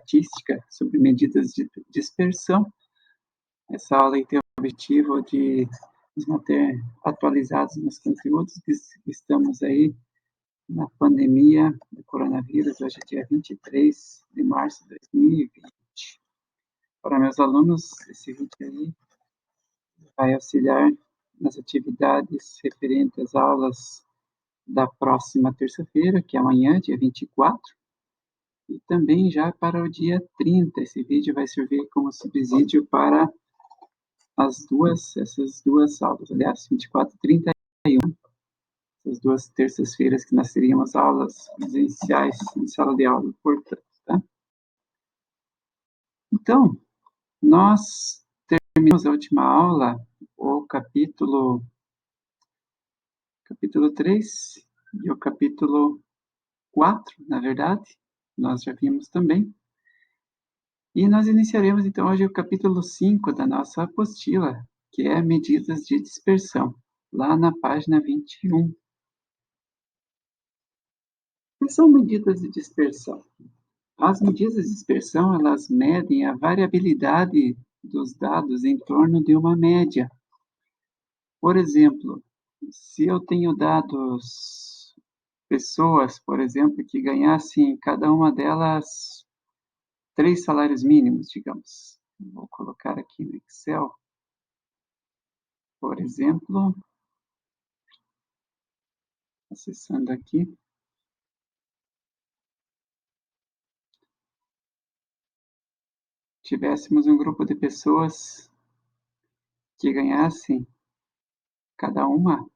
estatística sobre medidas de dispersão. Essa aula tem o objetivo de nos manter atualizados nos conteúdos que estamos aí na pandemia do coronavírus. Hoje é dia 23 de março de 2020. Para meus alunos, esse vídeo aí vai auxiliar nas atividades referentes às aulas da próxima terça-feira, que é amanhã, dia 24, e também já para o dia 30. Esse vídeo vai servir como subsídio para essas duas aulas, aliás, 24 e 31, essas duas terças-feiras que nós teríamos aulas presenciais em sala de aula, portanto, tá? Então, nós terminamos a última aula, o capítulo 3 e o capítulo 4, na verdade, nós já vimos também. E nós iniciaremos, então, hoje o capítulo 5 da nossa apostila, que é medidas de dispersão, lá na página 21. O que são medidas de dispersão? As medidas de dispersão, elas medem a variabilidade dos dados em torno de uma média. Por exemplo, se eu tenho dados, pessoas, por exemplo, que ganhassem cada uma delas 3 salários mínimos, digamos. Vou colocar aqui no Excel, por exemplo, acessando aqui. Tivéssemos um grupo de pessoas que ganhassem cada uma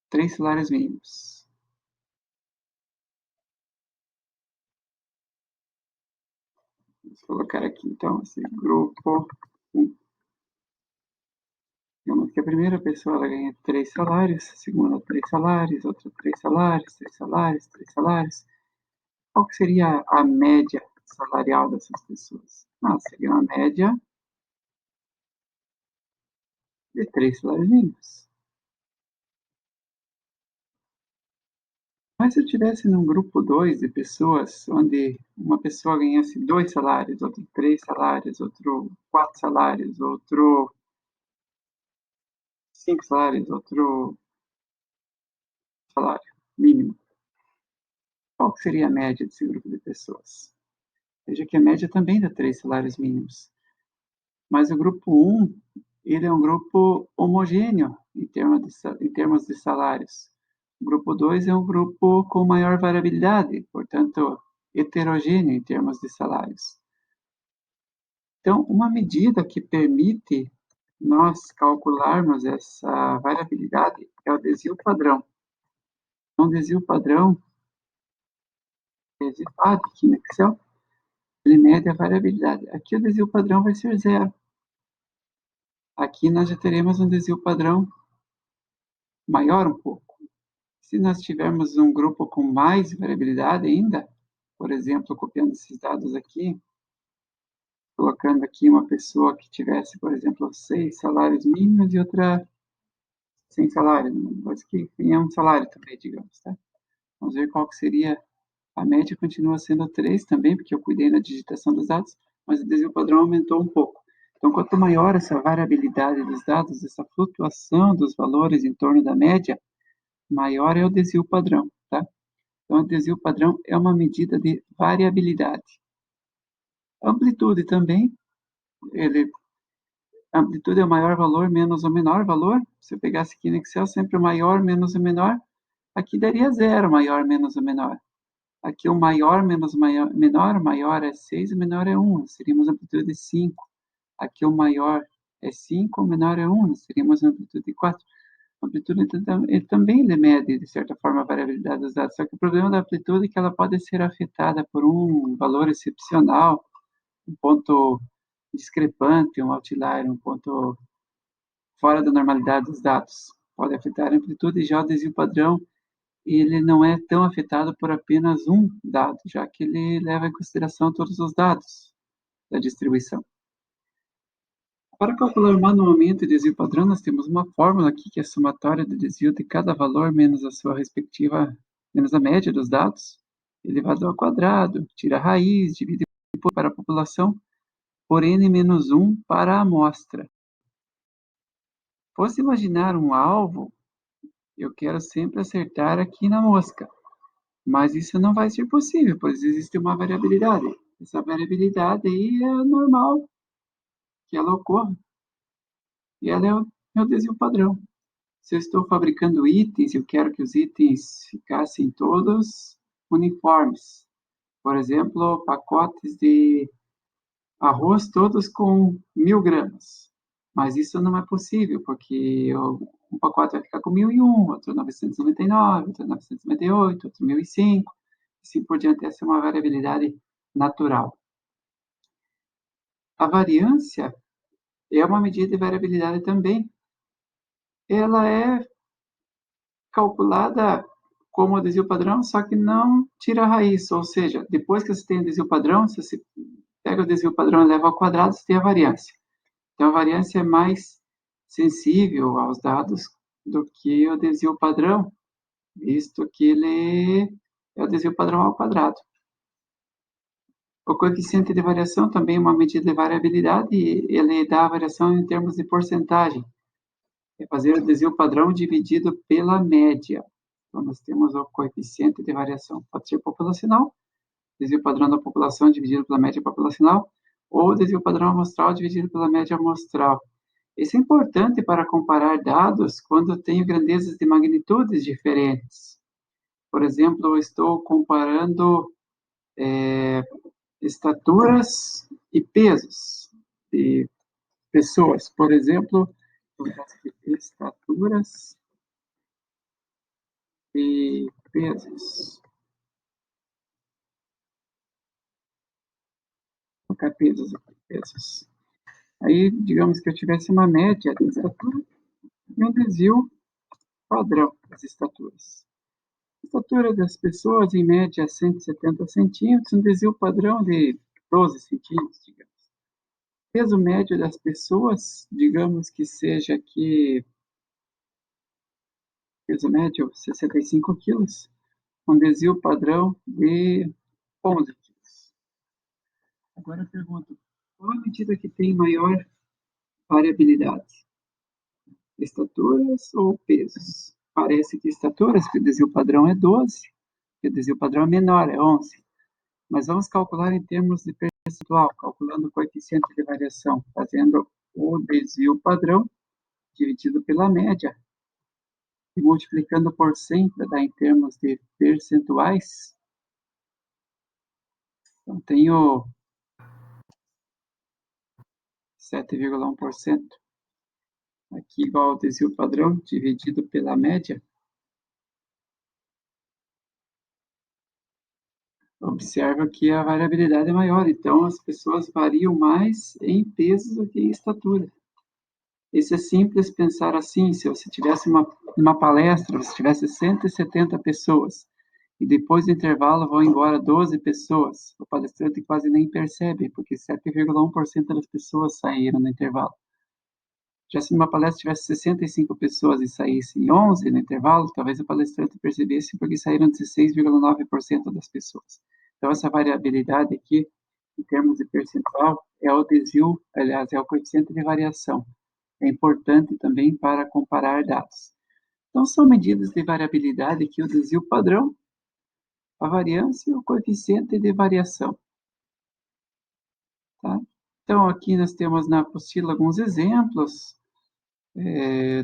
3 salários mínimos. Vou colocar aqui, então, esse grupo. Digamos que a primeira pessoa ela ganha 3 salários, a segunda 3 salários, outra 3 salários, 3 salários, 3 salários. Qual que seria a média salarial dessas pessoas? Seria uma média de 3 salários mínimos. Mas se eu tivesse num grupo 2 de pessoas, onde uma pessoa ganhasse 2 salários, outro 3 salários, outro 4 salários, outro 5 salários, outro salário mínimo, qual que seria a média desse grupo de pessoas? Veja que a média também dá 3 salários mínimos. Mas o grupo 1, ele é um grupo homogêneo em termos de salários. O grupo 2 é um grupo com maior variabilidade, portanto, heterogêneo em termos de salários. Então, uma medida que permite nós calcularmos essa variabilidade é o desvio padrão. Então, o desvio padrão é digitado aqui no Excel, ele mede a variabilidade. Aqui o desvio padrão vai ser 0. Aqui nós já teremos um desvio padrão maior um pouco. Se nós tivermos um grupo com mais variabilidade ainda, por exemplo, copiando esses dados aqui, colocando aqui uma pessoa que tivesse, por exemplo, 6 salários mínimos e outra sem salário, mas que ganha um salário também, digamos, tá? Vamos ver qual que seria. A média continua sendo 3 também, porque eu cuidei na digitação dos dados, mas o desvio padrão aumentou um pouco. Então, quanto maior essa variabilidade dos dados, essa flutuação dos valores em torno da média, maior é o desvio padrão, tá? Então, o desvio padrão é uma medida de variabilidade. Amplitude também, amplitude é o maior valor menos o menor valor. Se eu pegasse aqui no Excel, sempre o maior menos o menor, aqui daria 0, maior menos o menor. Aqui o maior menos o menor, o maior é 6, o menor é 1, seríamos amplitude de 5. Aqui o maior é 5, o menor é 1, seríamos amplitude de 4. A amplitude ele também mede, de certa forma, a variabilidade dos dados, só que o problema da amplitude é que ela pode ser afetada por um valor excepcional, um ponto discrepante, um outlier, um ponto fora da normalidade dos dados. Pode afetar a amplitude, e já o desvio padrão ele não é tão afetado por apenas um dado, já que ele leva em consideração todos os dados da distribuição. Para calcular manualmente o desvio padrão, nós temos uma fórmula aqui que é a somatória do desvio de cada valor menos a sua respectiva, menos a média dos dados. elevado ao quadrado, tira a raiz, divide para a população, por n-1 para a amostra. Posso imaginar um alvo, eu quero sempre acertar aqui na mosca, mas isso não vai ser possível, pois existe uma variabilidade. Essa variabilidade aí é normal que ela ocorra, e ela é o desvio padrão. Se eu estou fabricando itens, eu quero que os itens ficassem todos uniformes. Por exemplo, pacotes de arroz todos com 1.000 gramas. Mas isso não é possível, porque um pacote vai ficar com 1.001, outro 999, outro 998, outro 1.005, assim por diante. Essa é uma variabilidade natural. A variância é uma medida de variabilidade também. Ela é calculada como desvio padrão, só que não tira a raiz, ou seja, depois que você tem o desvio padrão, se você pega o desvio padrão e leva ao quadrado, você tem a variância. Então, a variância é mais sensível aos dados do que o desvio padrão, visto que ele é o desvio padrão ao quadrado. O coeficiente de variação também é uma medida de variabilidade e ele dá a variação em termos de porcentagem. É fazer o desvio padrão dividido pela média. Então, nós temos o coeficiente de variação. Pode ser populacional, desvio padrão da população dividido pela média populacional, ou desvio padrão amostral dividido pela média amostral. Isso é importante para comparar dados quando eu tenho grandezas de magnitudes diferentes. Por exemplo, eu estou comparando estaturas e pesos de pessoas. Por exemplo, estaturas e pesos. Vou colocar pesos aqui, pesos. Aí, digamos que eu tivesse uma média de estatura e um desvio padrão das estaturas. A estatura das pessoas, em média, 170 centímetros, um desvio padrão de 12 centímetros, digamos. O peso médio das pessoas, digamos que seja aqui, peso médio 65 quilos, um desvio padrão de 11 quilos. Agora eu pergunto, qual a medida que tem maior variabilidade? Estaturas ou pesos? Parece que estaturas, que o desvio padrão é 12, que o desvio padrão é menor, é 11. Mas vamos calcular em termos de percentual, calculando o coeficiente de variação, fazendo o desvio padrão dividido pela média e multiplicando por 100 para dar em termos de percentuais. Então, tenho 7,1% aqui igual ao desvio padrão dividido pela média. Observa que a variabilidade é maior, então as pessoas variam mais em peso do que em estatura. Isso é simples pensar assim, se você tivesse uma palestra, você tivesse 170 pessoas, e depois do intervalo vão embora 12 pessoas, o palestrante quase nem percebe, porque 7,1% das pessoas saíram no intervalo. Já se numa palestra tivesse 65 pessoas e saíssem 11 no intervalo, talvez o palestrante percebesse porque saíram 16,9% das pessoas. Então, essa variabilidade aqui, em termos de percentual, é o desvio, aliás, é o coeficiente de variação. É importante também para comparar dados. Então, são medidas de variabilidade que o desvio padrão, a variância e o coeficiente de variação. Tá? Então, aqui nós temos na apostila alguns exemplos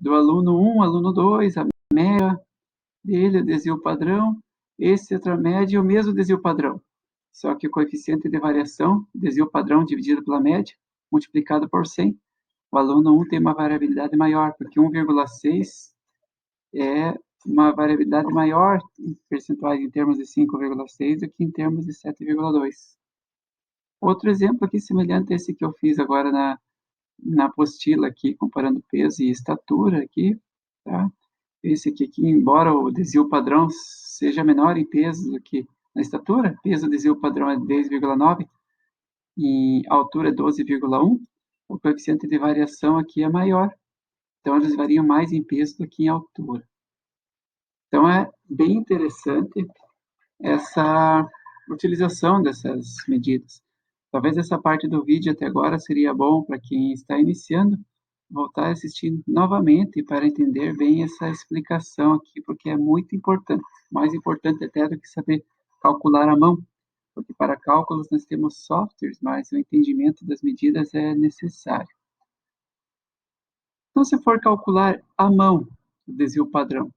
do aluno 1, aluno 2, a média dele, o desvio padrão, esse outra média e o mesmo desvio padrão. Só que o coeficiente de variação, desvio padrão dividido pela média, multiplicado por 100, o aluno 1 tem uma variabilidade maior, porque 1,6 é uma variabilidade maior em percentuais em termos de 5,6 do que em termos de 7,2. Outro exemplo aqui semelhante a esse que eu fiz agora na apostila aqui, comparando peso e estatura aqui, tá? Esse aqui, embora o desvio padrão seja menor em peso do que na estatura, peso desvio padrão é 10,9 e a altura é 12,1, o coeficiente de variação aqui é maior. Então, eles variam mais em peso do que em altura. Então, é bem interessante essa utilização dessas medidas. Talvez essa parte do vídeo até agora seria bom para quem está iniciando voltar a assistir novamente para entender bem essa explicação aqui, porque é muito importante, mais importante até do que saber calcular à mão, porque para cálculos nós temos softwares, mas o entendimento das medidas é necessário. Então, se for calcular à mão o desvio padrão,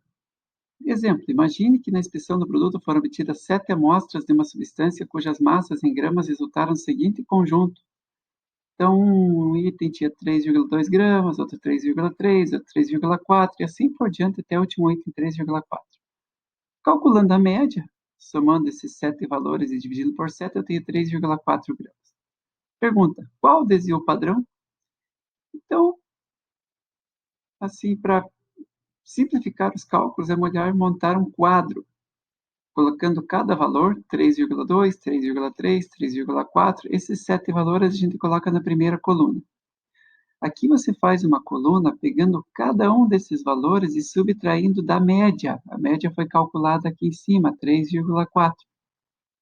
exemplo, imagine que na inspeção do produto foram obtidas 7 amostras de uma substância cujas massas em gramas resultaram no seguinte conjunto. Então, um item tinha 3,2 gramas, outro 3,3, outro 3,4 e assim por diante até o último item 3,4. Calculando a média, somando esses 7 valores e dividindo por 7, eu tenho 3,4 gramas. Pergunta, qual o desvio padrão? Então, assim, para simplificar os cálculos, é melhor montar um quadro colocando cada valor, 3,2, 3,3, 3,4, esses 7 valores a gente coloca na primeira coluna. Aqui você faz uma coluna pegando cada um desses valores e subtraindo da média. A média foi calculada aqui em cima, 3,4.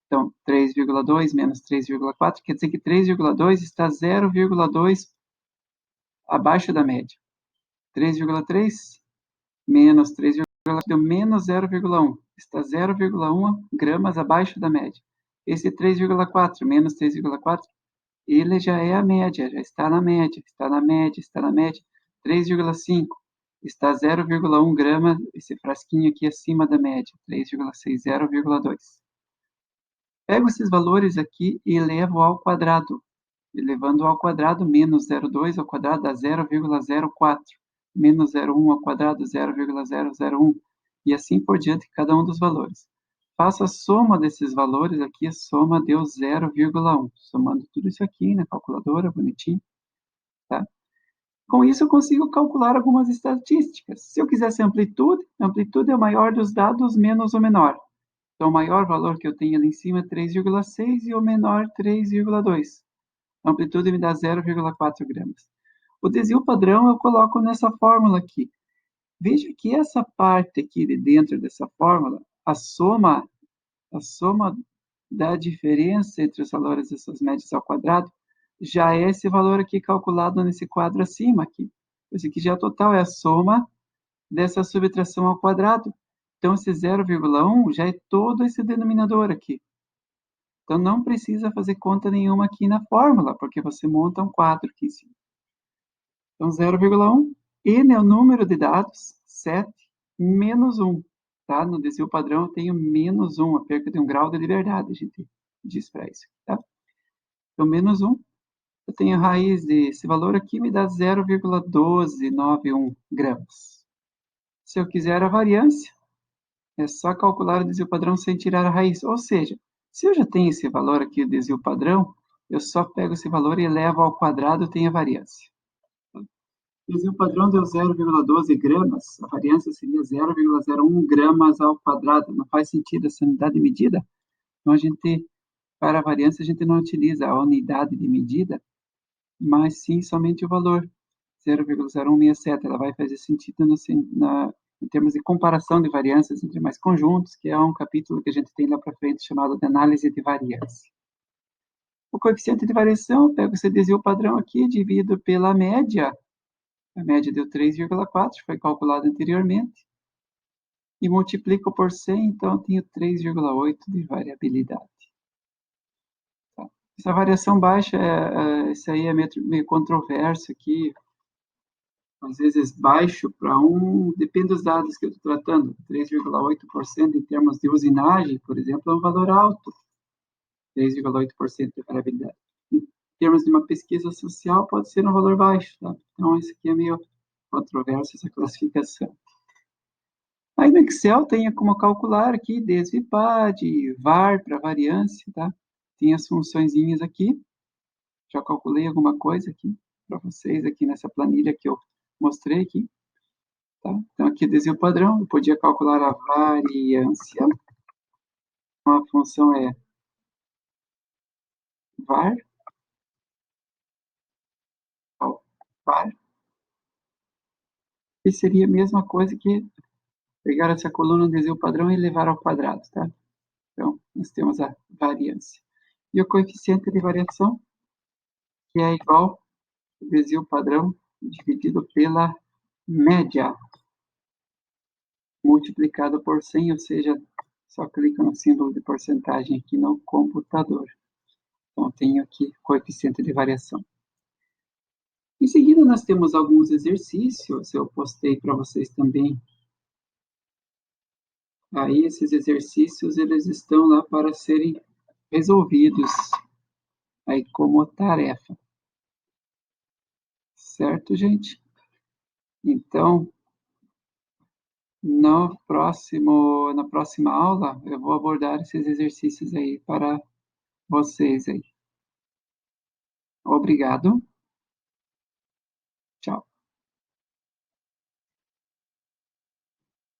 Então, 3,2 menos 3,4 quer dizer que 3,2 está 0,2 abaixo da média. 3,3 menos 3,4 deu menos 0,1. Está 0,1 gramas abaixo da média. Esse 3,4 menos 3,4, ele já é a média, já está na média, está na média, está na média. 3,5 está 0,1 grama, esse frasquinho aqui acima da média. 3,6, 0,2. Pego esses valores aqui e elevo ao quadrado. Elevando ao quadrado, menos 0,2 ao quadrado dá 0,04. Menos 0,1 ao quadrado, 0,001. E assim por diante, cada um dos valores. Faço a soma desses valores aqui, a soma deu 0,1. Somando tudo isso aqui na calculadora, bonitinho. Tá? Com isso, eu consigo calcular algumas estatísticas. Se eu quisesse amplitude, a amplitude é o maior dos dados menos o menor. Então, o maior valor que eu tenho ali em cima é 3,6 e o menor 3,2. A amplitude me dá 0,4 gramas. O desvio padrão eu coloco nessa fórmula aqui. Veja que essa parte aqui de dentro dessa fórmula, a soma da diferença entre os valores dessas médias ao quadrado, já é esse valor aqui calculado nesse quadro acima aqui. Esse aqui já é o total, é a soma dessa subtração ao quadrado. Então, esse 0,1 já é todo esse denominador aqui. Então, não precisa fazer conta nenhuma aqui na fórmula, porque você monta um quadro aqui em cima. Então, 0,1, n é o número de dados, 7, menos 1. Tá? No desvio padrão, eu tenho menos 1, a perca de 1 grau de liberdade, a gente diz para isso. Tá? Então, menos 1, eu tenho a raiz desse valor aqui, me dá 0,1291 gramas. Se eu quiser a variância, é só calcular o desvio padrão sem tirar a raiz. Ou seja, se eu já tenho esse valor aqui, o desvio padrão, eu só pego esse valor e elevo ao quadrado, eu tenho a variância. O desvio padrão deu 0,12 gramas, a variância seria 0,01 gramas ao quadrado. Não faz sentido essa unidade de medida. Então, para a variância, a gente não utiliza a unidade de medida, mas sim somente o valor, 0,0167. Ela vai fazer sentido em termos de comparação de variâncias entre mais conjuntos, que é um capítulo que a gente tem lá para frente chamado de análise de variância. O coeficiente de variação, eu pego esse desvio padrão aqui, divido pela média. A média deu 3,4, foi calculado anteriormente. E multiplico por 100, então eu tenho 3,8 de variabilidade. Tá? Essa variação baixa, isso aí é meio controverso aqui. Às vezes baixo para depende dos dados que eu estou tratando. 3,8% em termos de usinagem, por exemplo, é um valor alto. 3,8% de variabilidade. Em termos de uma pesquisa social, pode ser um valor baixo. Tá? Então, isso aqui é meio controverso, essa classificação. Aí no Excel tem como calcular aqui desvipad, var para variância, tá? Tem as funçõezinhas aqui. Já calculei alguma coisa aqui para vocês aqui nessa planilha que eu mostrei aqui. Tá? Então aqui desvio padrão, eu podia calcular a variância. Então, a função é var, var, que seria a mesma coisa que pegar essa coluna desvio padrão e levar ao quadrado, tá? Então, nós temos a variância. E o coeficiente de variação, que é igual ao desvio padrão dividido pela média, multiplicado por 100, ou seja, só clica no símbolo de porcentagem aqui no computador. Então, tenho aqui coeficiente de variação. Em seguida, nós temos alguns exercícios, eu postei para vocês também. Aí, esses exercícios, eles estão lá para serem resolvidos aí como tarefa. Certo, gente? Então, na próxima aula, eu vou abordar esses exercícios aí para vocês aí. Obrigado.